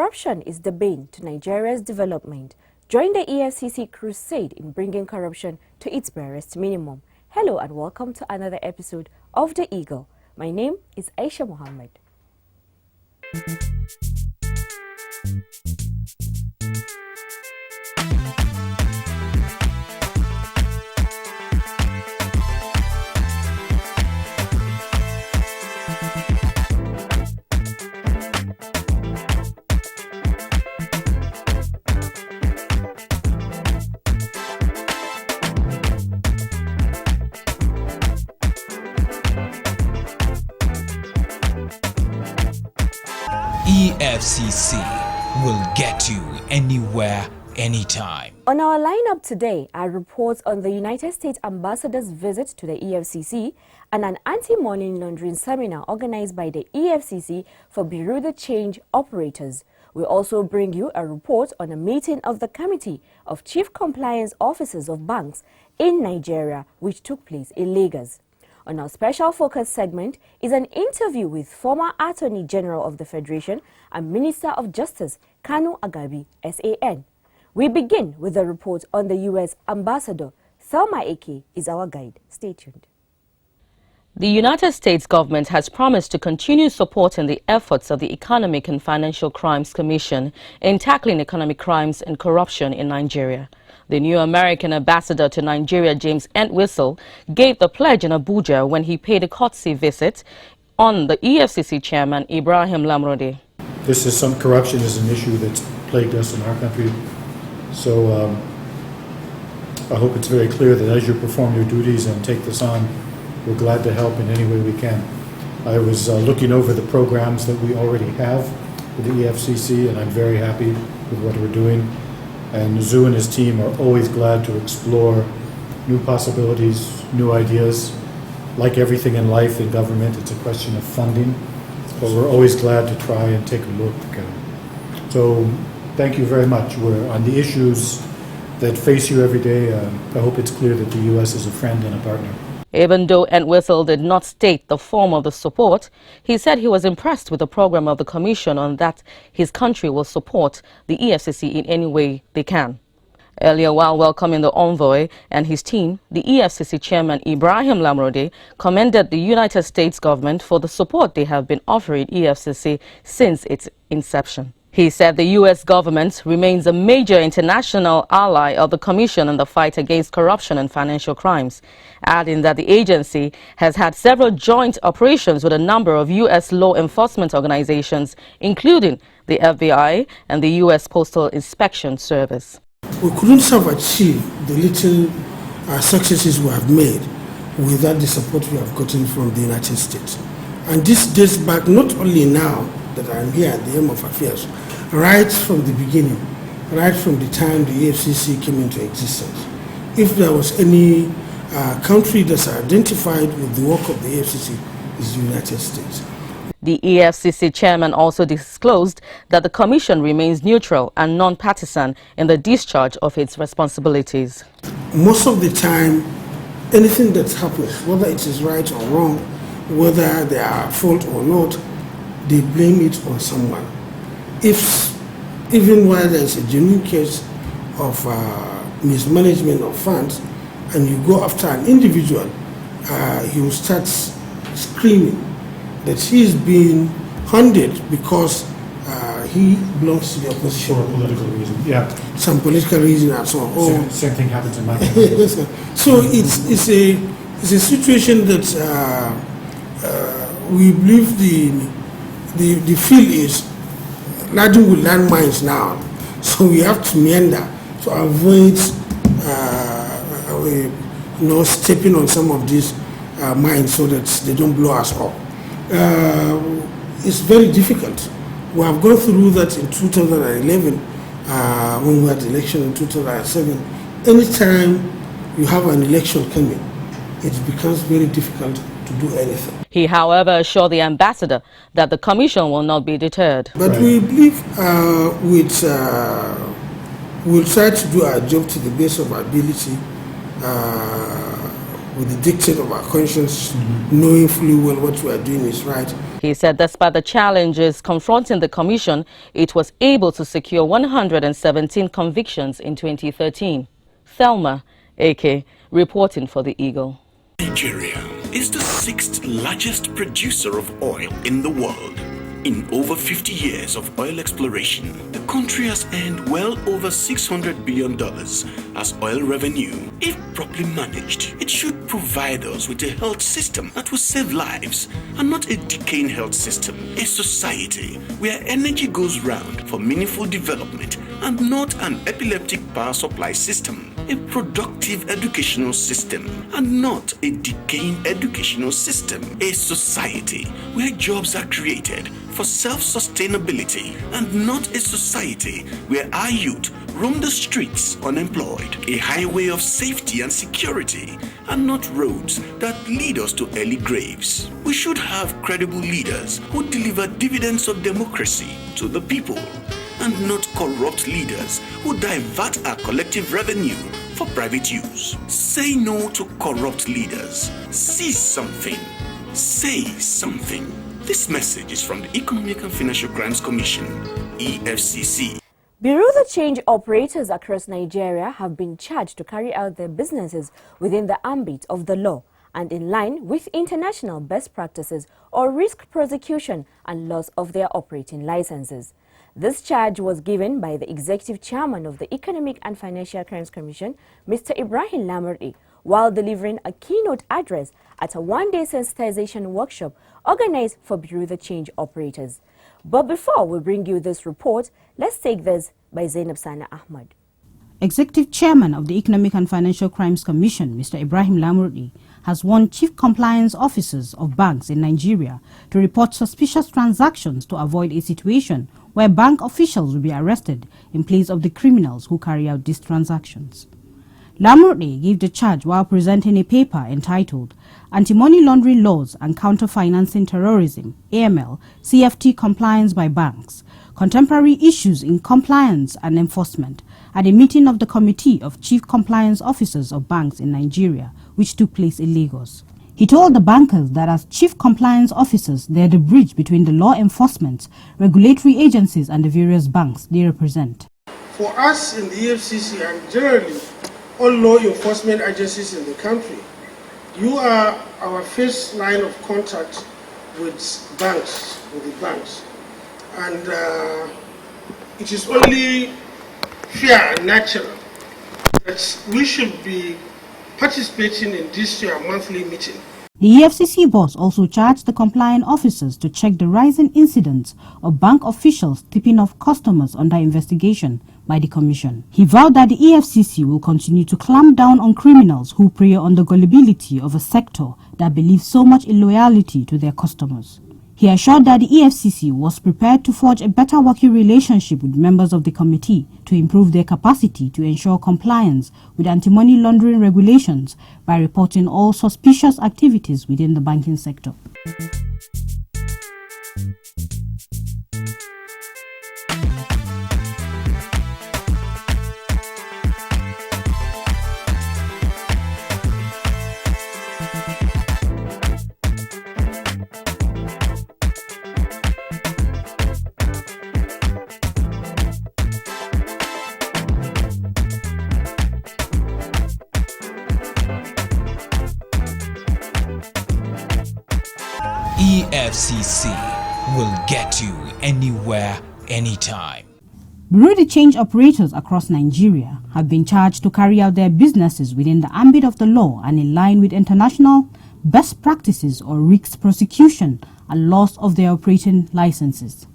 Corruption is the bane to Nigeria's development. Join the EFCC crusade in bringing corruption to its barest minimum. Hello and welcome to another episode of The Eagle. My name is Aisha Muhammad. EFCC will get you anywhere, anytime. On our lineup today are reports on the United States Ambassador's visit to the EFCC and an anti-money laundering seminar organized by the EFCC for Bureau de Change operators. We'll also bring you a report on a meeting of the Committee of Chief Compliance Officers of Banks in Nigeria, which took place in Lagos. On our special focus segment is an interview with former Attorney General of the Federation and Minister of Justice, Kanu Agabi, SAN. We begin with a report on the U.S. Ambassador. Thelma Eke is our guide. Stay tuned. The United States government has promised to continue supporting the efforts of the Economic and Financial Crimes Commission in tackling economic crimes and corruption in Nigeria. The new American ambassador to Nigeria, James Entwistle, gave the pledge in Abuja when he paid a courtesy visit on the EFCC chairman, Ibrahim Lamrode. Corruption is an issue that's plagued us in our country. So I hope it's very clear that as you perform your duties and take this on, we're glad to help in any way we can. I was looking over the programs that we already have with the EFCC, and I'm very happy with what we're doing. And Zoo and his team are always glad to explore new possibilities, new ideas. Like everything in life, in government, it's a question of funding, but we're always glad to try and take a look. So thank you very much. We're on the issues that face you every day. I hope it's clear that the U.S. is a friend and a partner. Even though Entwistle did not state the form of the support, he said he was impressed with the program of the Commission on that his country will support the EFCC in any way they can. Earlier, while welcoming the envoy and his team, the EFCC chairman Ibrahim Lamrode commended the United States government for the support they have been offering EFCC since its inception. He said the U.S. government remains a major international ally of the Commission in the fight against corruption and financial crimes, adding that the agency has had several joint operations with a number of U.S. law enforcement organizations, including the FBI and the U.S. Postal Inspection Service. We couldn't have achieved the little successes we have made without the support we have gotten from the United States. And this dates back not only now that I'm here at the helm of affairs, right from the beginning, right from the time the EFCC came into existence. If there was any country that's identified with the work of the EFCC, is the United States. The EFCC chairman also disclosed that the Commission remains neutral and non-partisan in the discharge of its responsibilities. Most of the time, anything that happens, whether it is right or wrong, whether they are at fault or not, they blame it on someone. Even while there is a genuine case of mismanagement of funds, and you go after an individual, he will start screaming that he is being hunted because he belongs to the opposition. For a political reason, yeah. Some political reason and so on. Same thing happens in my country. So it's a situation that we believe the field is laden with landmines now, so we have to meander to avoid stepping on some of these mines so that they don't blow us up. It's very difficult. We have gone through that in 2011 when we had the election in 2007. Anytime you have an election coming, it becomes very difficult to do anything. He, however, assured the ambassador that the Commission will not be deterred. But we believe we'll try to do our job to the best of our ability. with the dictate of our conscience, knowing fully well what we are doing is right. He said despite the challenges confronting the commission, it was able to secure 117 convictions in 2013. Thelma, AK, reporting for the Eagle. Nigeria is the 6th largest producer of oil in the world. In over 50 years of oil exploration, the country has earned well over $600 billion as oil revenue. If properly managed, it should provide us with a health system that will save lives and not a decaying health system. A society where energy goes round for meaningful development and not an epileptic power supply system. A productive educational system and not a decaying educational system. A society where jobs are created for self-sustainability and not a society where our youth roam the streets unemployed. A highway of safety and security and not roads that lead us to early graves. We should have credible leaders who deliver dividends of democracy to the people and not corrupt leaders who divert our collective revenue for private use. Say no to corrupt leaders. See something. Say something. This message is from the Economic and Financial Crimes Commission, EFCC. Bureau de Change operators across Nigeria have been charged to carry out their businesses within the ambit of the law and in line with international best practices or risk prosecution and loss of their operating licenses. This charge was given by the Executive Chairman of the Economic and Financial Crimes Commission, Mr. Ibrahim Lamurdi, while delivering a keynote address at a one-day sensitization workshop organized for Bureau de Change operators. But before we bring you this report, let's take this by Zainab Sana Ahmad. Executive Chairman of the Economic and Financial Crimes Commission, Mr. Ibrahim Lamurdi, has warned chief compliance officers of banks in Nigeria to report suspicious transactions to avoid a situation where bank officials will be arrested in place of the criminals who carry out these transactions. Lamurdi gave the charge while presenting a paper entitled Anti-Money Laundering Laws and Counter-Financing Terrorism, AML, CFT Compliance by Banks, Contemporary Issues in Compliance and Enforcement, at a meeting of the Committee of Chief Compliance Officers of Banks in Nigeria, which took place in Lagos. He told the bankers that as chief compliance officers, they are the bridge between the law enforcement, regulatory agencies and the various banks they represent. For us in the EFCC and generally all law enforcement agencies in the country, you are our first line of contact with the banks. And it is only fair and natural that we should be participating in this monthly meeting. The EFCC boss also charged the compliant officers to check the rising incidents of bank officials tipping off customers under investigation by the Commission. He vowed that the EFCC will continue to clamp down on criminals who prey on the gullibility of a sector that believes so much in loyalty to their customers. He assured that the EFCC was prepared to forge a better working relationship with members of the committee to improve their capacity to ensure compliance with anti-money laundering regulations by reporting all suspicious activities within the banking sector. EFCC will get you anywhere, anytime. Bureau de Change operators across Nigeria have been charged to carry out their businesses within the ambit of the law and in line with international best practices or risk prosecution and loss of their operating licenses.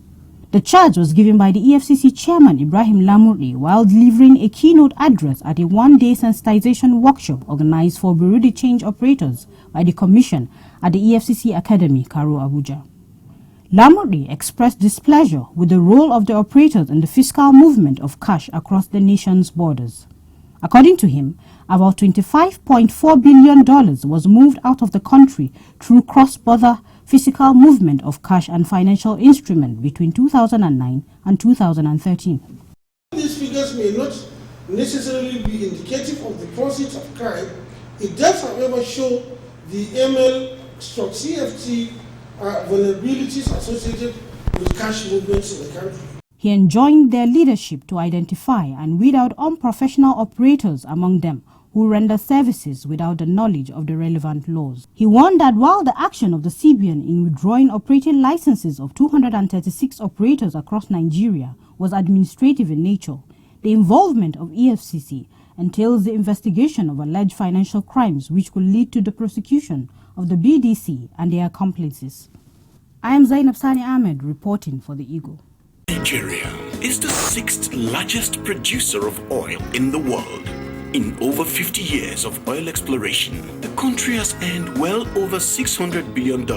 The charge was given by the EFCC chairman Ibrahim Lamurdi while delivering a keynote address at a one-day sensitization workshop organized for Bureau de Change operators by the Commission at the EFCC Academy, Karo, Abuja. Lamurdi expressed displeasure with the role of the operators in the fiscal movement of cash across the nation's borders. According to him, about $25.4 billion was moved out of the country through cross-border physical movement of cash and financial instruments between 2009 and 2013. These figures may not necessarily be indicative of the proceeds of crime It does, however, show the ML/CFT vulnerabilities associated with cash movements in the country. He enjoined their leadership to identify and weed out unprofessional operators among them who render services without the knowledge of the relevant laws. He warned that while the action of the CBN in withdrawing operating licenses of 236 operators across Nigeria was administrative in nature, the involvement of EFCC entails the investigation of alleged financial crimes which could lead to the prosecution of the BDC and their accomplices. I am Zainab Sani Ahmed reporting for the Eagle. Nigeria is the 6th largest producer of oil in the world. In over 50 years of oil exploration, the country has earned well over $600 billion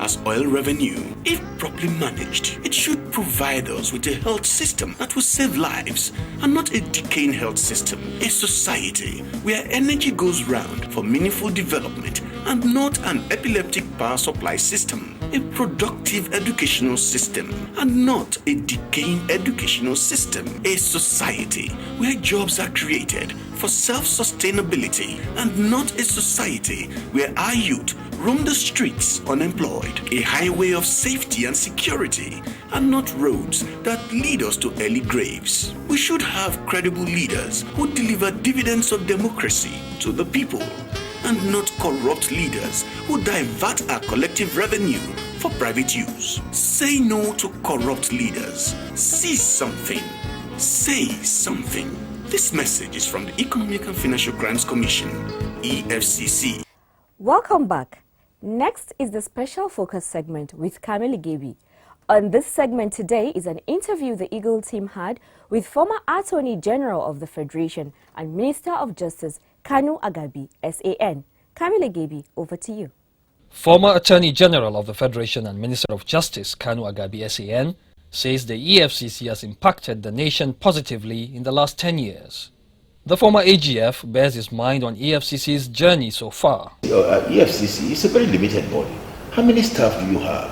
as oil revenue. If properly managed, it should provide us with a health system that will save lives and not a decaying health system. A society where energy goes round for meaningful development and not an epileptic power supply system. A productive educational system and not a decaying educational system. A society where jobs are created for self-sustainability and not a society where our youth roam the streets unemployed. A highway of safety and security and not roads that lead us to early graves. We should have credible leaders who deliver dividends of democracy to the people and not corrupt leaders who divert our collective revenue for private use. Say no to corrupt leaders. See something. Say something. This message is from the Economic and Financial Crimes Commission, EFCC. Welcome back. Next is the special focus segment with Kamili Gebi. On this segment today is an interview the Eagle team had with former Attorney General of the Federation and Minister of Justice, Kanu Agabi, SAN. Kamili Gebi, over to you. Former Attorney General of the Federation and Minister of Justice, Kanu Agabi, SAN, says the EFCC has impacted the nation positively in the last 10 years. The former AGF bears his mind on EFCC's journey so far. EFCC is a very limited body. How many staff do you have?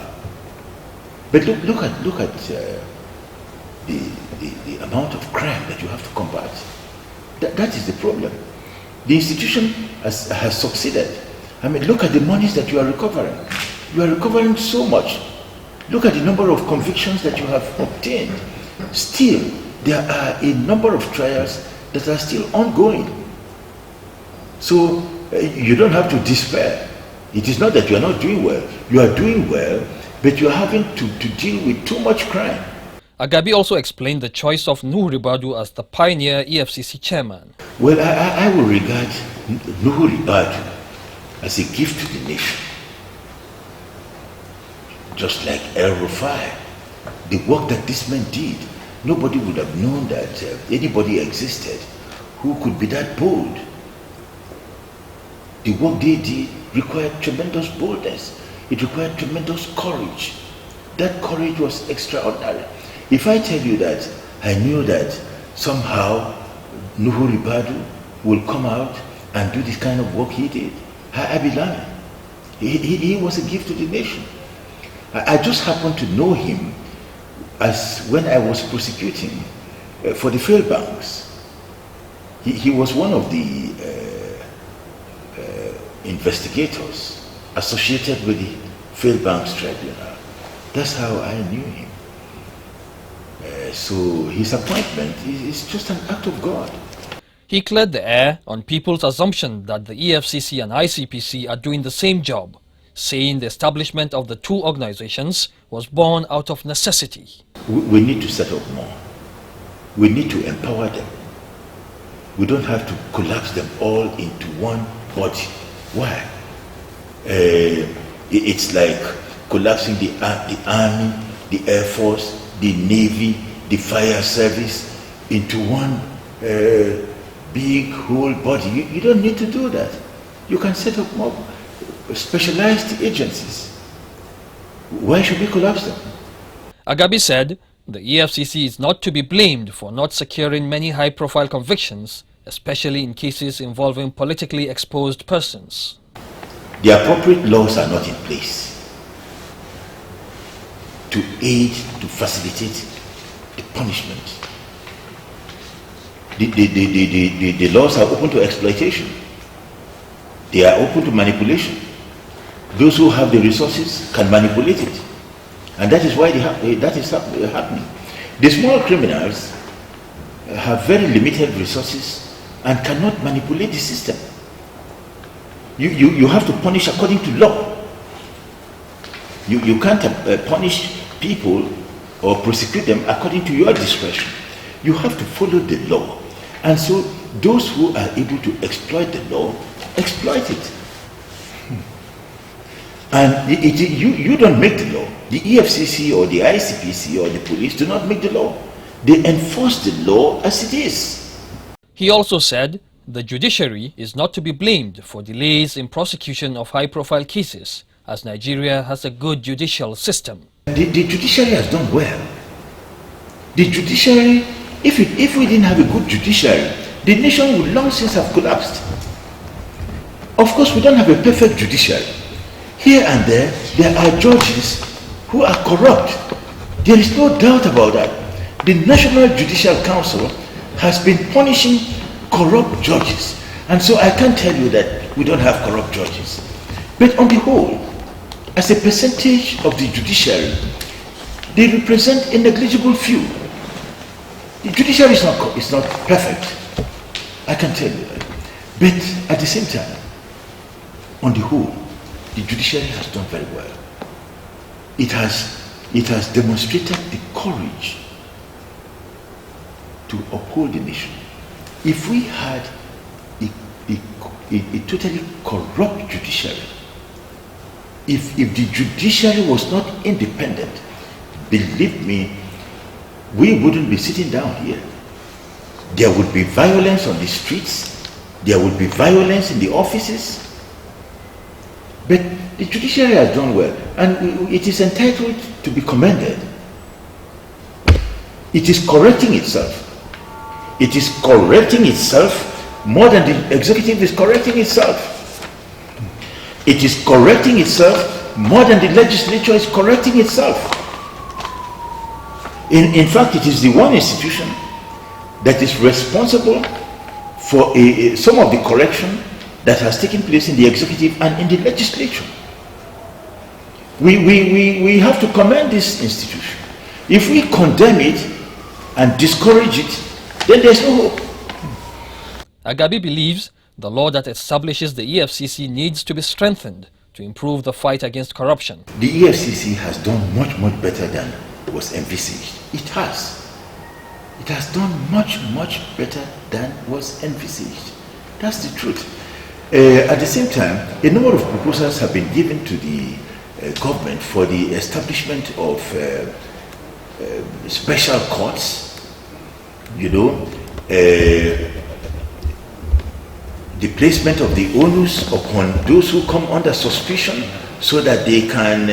But look at the amount of crime that you have to combat. That is the problem. The institution has succeeded. I mean, look at the monies that you are recovering. You are recovering so much. Look at the number of convictions that you have obtained. Still, there are a number of trials that are still ongoing. So, you don't have to despair. It is not that you are not doing well. You are doing well, but you are having to deal with too much crime. Agabi also explained the choice of Nuhu Ribadu as the pioneer EFCC chairman. Well, I will regard Nuhu Ribadu as a gift to the nation. Just like El Rufai, the work that this man did, nobody would have known that anybody existed who could be that bold. The work they did required tremendous boldness. It required tremendous courage. That courage was extraordinary. If I tell you that I knew that somehow Nuhu Ribadu will come out and do this kind of work he did, I be lying. He was a gift to the nation. I just happened to know him as when I was prosecuting for the failed banks. He was one of the investigators associated with the failed banks tribunal. That's how I knew him. So his appointment is just an act of God. He cleared the air on people's assumption that the EFCC and ICPC are doing the same job, saying the establishment of the two organizations was born out of necessity. We need to set up more. We need to empower them. We don't have to collapse them all into one body. Why? It's like collapsing the army, the air force, the navy, the fire service into one big whole body. You don't need to do that. You can set up more specialized agencies. Why should we collapse them? Agabi said the EFCC is not to be blamed for not securing many high-profile convictions, especially in cases involving politically exposed persons. The appropriate laws are not in place to aid, to facilitate the punishment. The laws are open to exploitation. They are open to manipulation. Those who have the resources can manipulate it. And that is why that is happening. The small criminals have very limited resources and cannot manipulate the system. You have to punish according to law. You can't punish people or prosecute them according to your discretion. You have to follow the law. And so those who are able to exploit the law, exploit it. And you don't make the law. The EFCC or the ICPC or the police do not make the law. They enforce the law as it is. He also said the judiciary is not to be blamed for delays in prosecution of high-profile cases, as Nigeria has a good judicial system. The judiciary has done well. The judiciary, if we didn't have a good judiciary, the nation would long since have collapsed. Of course, we don't have a perfect judiciary. Here and there are judges who are corrupt. There is no doubt about that. The National Judicial Council has been punishing corrupt judges. And so I can't tell you that we don't have corrupt judges. But on the whole, as a percentage of the judiciary, they represent a negligible few. The judiciary is not perfect. I can tell you that. But at the same time, on the whole, the judiciary has done very well. It has demonstrated the courage to uphold the nation. If we had a totally corrupt judiciary, if the judiciary was not independent, believe me, we wouldn't be sitting down here. There would be violence on the streets, there would be violence in the offices. But the judiciary has done well, and it is entitled to be commended. It is correcting itself. It is correcting itself more than the executive is correcting itself. It is correcting itself more than the legislature is correcting itself. In fact, it is the one institution that is responsible for some of the correction that has taken place in the executive and in the legislature. We have to commend this institution. If we condemn it and discourage it, then there's no hope. Agabi believes the law that establishes the EFCC needs to be strengthened to improve the fight against corruption. The EFCC has done much better than was envisaged. It has. It has done much better than was envisaged. That's the truth. At the same time, a number of proposals have been given to the government for the establishment of special courts, the placement of the onus upon those who come under suspicion so that they can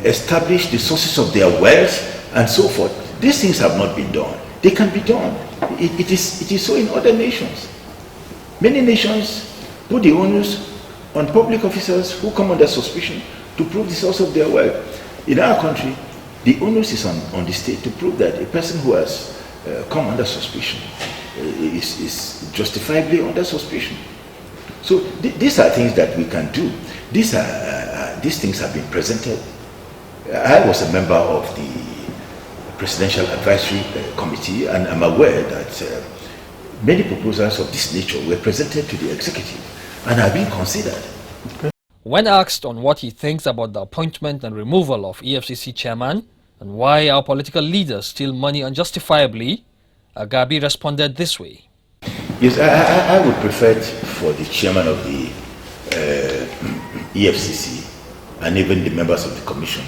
establish the sources of their wealth and so forth. These things have not been done. They can be done. It is so in other nations. Many nations put the onus on public officers who come under suspicion to prove the source of their wealth. In our country, the onus is on the state to prove that a person who has come under suspicion is justifiably under suspicion. So these are things that we can do. These things have been presented. I was a member of the Presidential Advisory Committee, and I'm aware that many proposals of this nature were presented to the executive and are being considered. When asked on what he thinks about the appointment and removal of EFCC chairman and why our political leaders steal money unjustifiably, Agabi responded this way. Yes, I would prefer for the chairman of the EFCC and even the members of the commission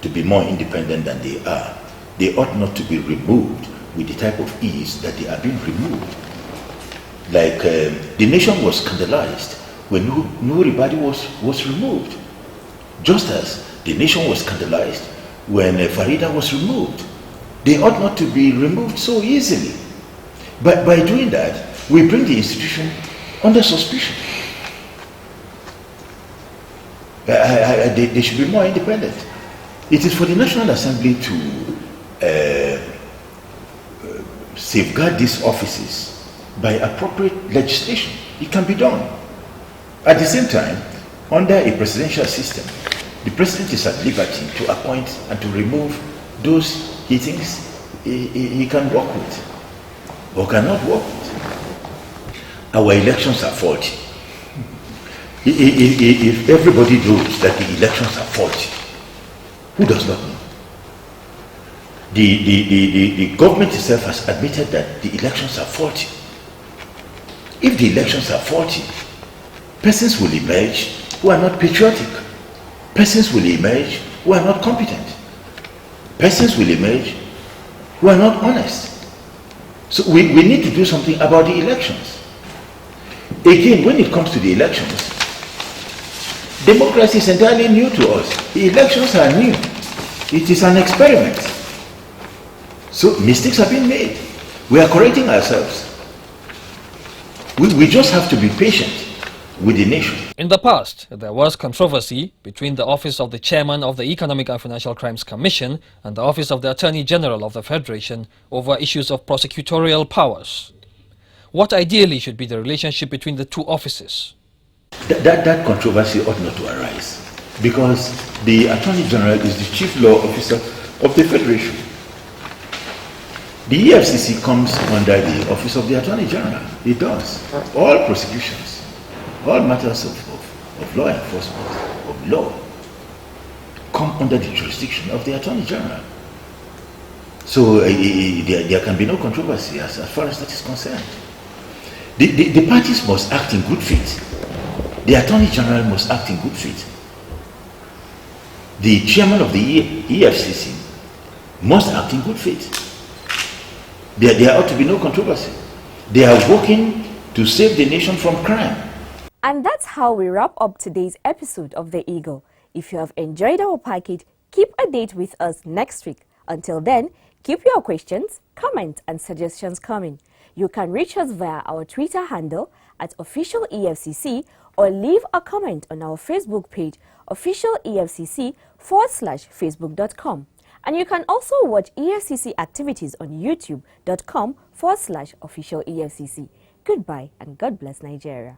to be more independent than they are. They ought not to be removed with the type of ease that they are being removed. Like the nation was scandalized when Nuribadi was removed, just as the nation was scandalized when Farida was removed. They ought not to be removed so easily. But by doing that, we bring the institution under suspicion. They should be more independent. It is for the National Assembly to safeguard these offices by appropriate legislation. It can be done. At the same time, under a presidential system, the president is at liberty to appoint and to remove those he thinks he can work with or cannot work with. Our elections are faulty. If everybody knows that the elections are faulty, who does not know? The government itself has admitted that the elections are faulty. If the elections are faulty, persons will emerge who are not patriotic. Persons will emerge who are not competent. Persons will emerge who are not honest. So we need to do something about the elections. Again, when it comes to the elections, democracy is entirely new to us. The elections are new. It is an experiment. So mistakes have been made. We are correcting ourselves. We just have to be patient with the nation. In the past, there was controversy between the Office of the Chairman of the Economic and Financial Crimes Commission and the Office of the Attorney General of the Federation over issues of prosecutorial powers. What ideally should be the relationship between the two offices? That controversy ought not to arise, because the Attorney General is the Chief Law Officer of the Federation. The EFCC comes under the Office of the Attorney General. It does. All prosecutions, all matters of law enforcement, of law, come under the jurisdiction of the Attorney General. So there can be no controversy as far as that is concerned. The parties must act in good faith. The Attorney General must act in good faith. The Chairman of the EFCC must act in good faith. There ought to be no controversy. They are working to save the nation from crime. And that's how we wrap up today's episode of The Eagle. If you have enjoyed our package, keep a date with us next week. Until then, keep your questions, comments and suggestions coming. You can reach us via our Twitter handle @OfficialEFCC or leave a comment on our Facebook page officialefcc/facebook.com. And you can also watch EFCC activities on youtube.com/officialEFCC. Goodbye and God bless Nigeria.